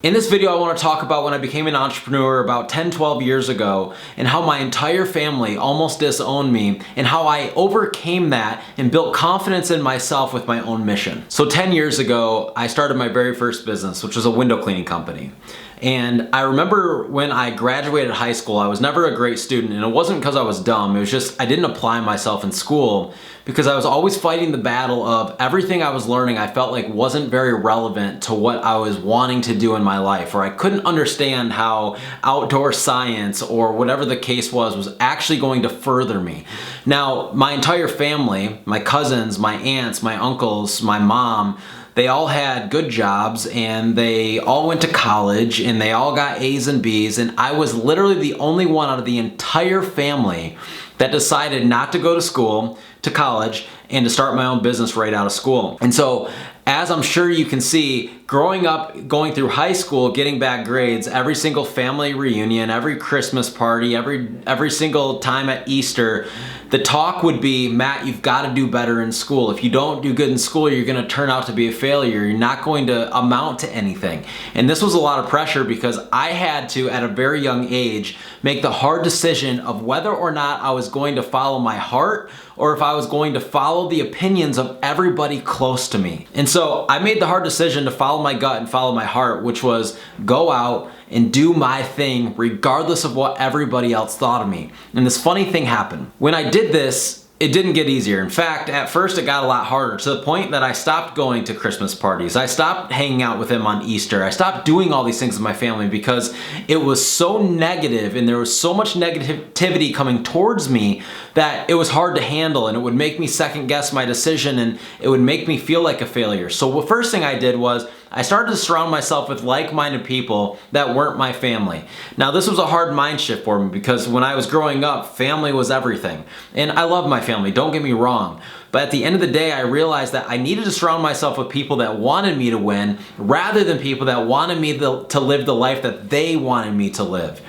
In this video, I want to talk about when I became an entrepreneur about 10-12 years ago and how my entire family almost disowned me and how I overcame that and built confidence in myself with my own mission. So 10 years ago, I started my very first business, which was a window cleaning company. And I remember when I graduated high school, I was never a great student, and it wasn't because I was dumb, it was just I didn't apply myself in school because I was always fighting the battle of everything I was learning I felt like wasn't very relevant to what I was wanting to do in my life, or I couldn't understand how outdoor science or whatever the case was actually going to further me. Now, my entire family, my cousins, my aunts, my uncles, my mom, they all had good jobs and they all went to college and they all got A's and B's, and I was literally the only one out of the entire family that decided not to go to school, to college, and to start my own business right out of school. And so, as I'm sure you can see, growing up, going through high school, getting bad grades, every single family reunion, every Christmas party, every single time at Easter, the talk would be, Matt, you've got to do better in school. If you don't do good in school, you're going to turn out to be a failure. You're not going to amount to anything. And this was a lot of pressure because I had to, at a very young age, make the hard decision of whether or not I was going to follow my heart or if I was going to follow the opinions of everybody close to me. And so I made the hard decision to follow my gut and follow my heart, which was go out and do my thing regardless of what everybody else thought of me. And this funny thing happened. When I did this, it didn't get easier. In fact, at first it got a lot harder, to the point that I stopped going to Christmas parties. I stopped hanging out with them on Easter. I stopped doing all these things with my family because it was so negative and there was so much negativity coming towards me that it was hard to handle, and it would make me second guess my decision and it would make me feel like a failure. So the first thing I did was I started to surround myself with like-minded people that weren't my family. Now, this was a hard mind shift for me because when I was growing up, family was everything. And I love my family, don't get me wrong. But at the end of the day, I realized that I needed to surround myself with people that wanted me to win rather than people that wanted me to live the life that they wanted me to live.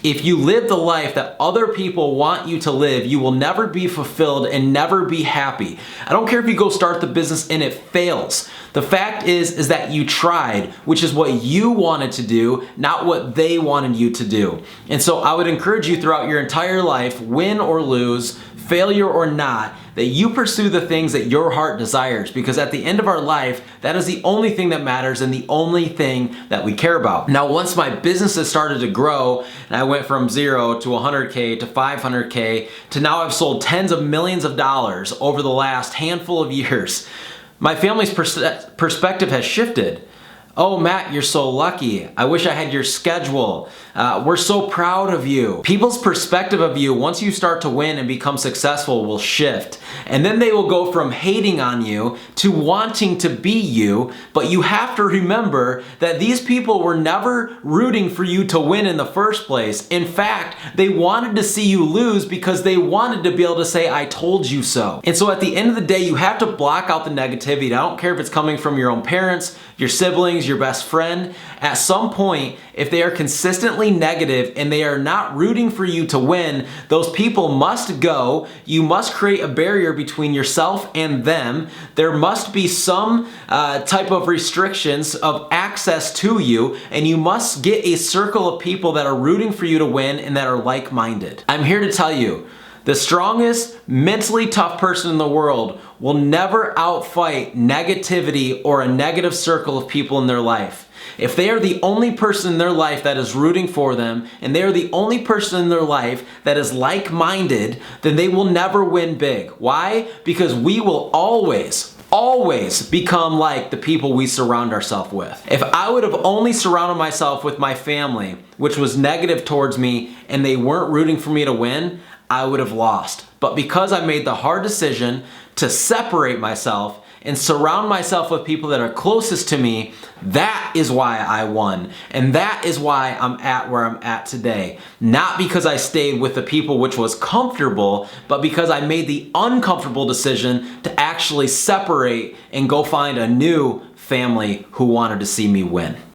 If you live the life that other people want you to live, you will never be fulfilled and never be happy. I don't care if you go start the business and it fails. The fact is that you tried, which is what you wanted to do, not what they wanted you to do. And so I would encourage you throughout your entire life, win or lose, failure or not, that you pursue the things that your heart desires, because at the end of our life, that is the only thing that matters and the only thing that we care about. Now, once my businesses started to grow and I went from 0 to 100K to 500K to now I've sold tens of millions of dollars over the last handful of years, my family's perspective has shifted. Oh, Matt, you're so lucky. I wish I had your schedule. We're so proud of you. People's perspective of you, once you start to win and become successful, will shift. And then they will go from hating on you to wanting to be you. But you have to remember that these people were never rooting for you to win in the first place. In fact, they wanted to see you lose because they wanted to be able to say, I told you so. And so at the end of the day, you have to block out the negativity. I don't care if it's coming from your own parents, your siblings, your best friend. At some point, if they are consistently negative and they are not rooting for you to win, those people must go. You must create a barrier between yourself and them. There must be some type of restrictions of access to you, and you must get a circle of people that are rooting for you to win and that are like-minded. I'm here to tell you, the strongest, mentally tough person in the world will never outfight negativity or a negative circle of people in their life. If they are the only person in their life that is rooting for them, and they are the only person in their life that is like-minded, then they will never win big. Why? Because we will always become like the people we surround ourselves with. If I would have only surrounded myself with my family, which was negative towards me, and they weren't rooting for me to win, I would have lost. But because I made the hard decision to separate myself and surround myself with people that are closest to me, that is why I won. And that is why I'm at where I'm at today. Not because I stayed with the people which was comfortable, but because I made the uncomfortable decision to actually separate and go find a new family who wanted to see me win.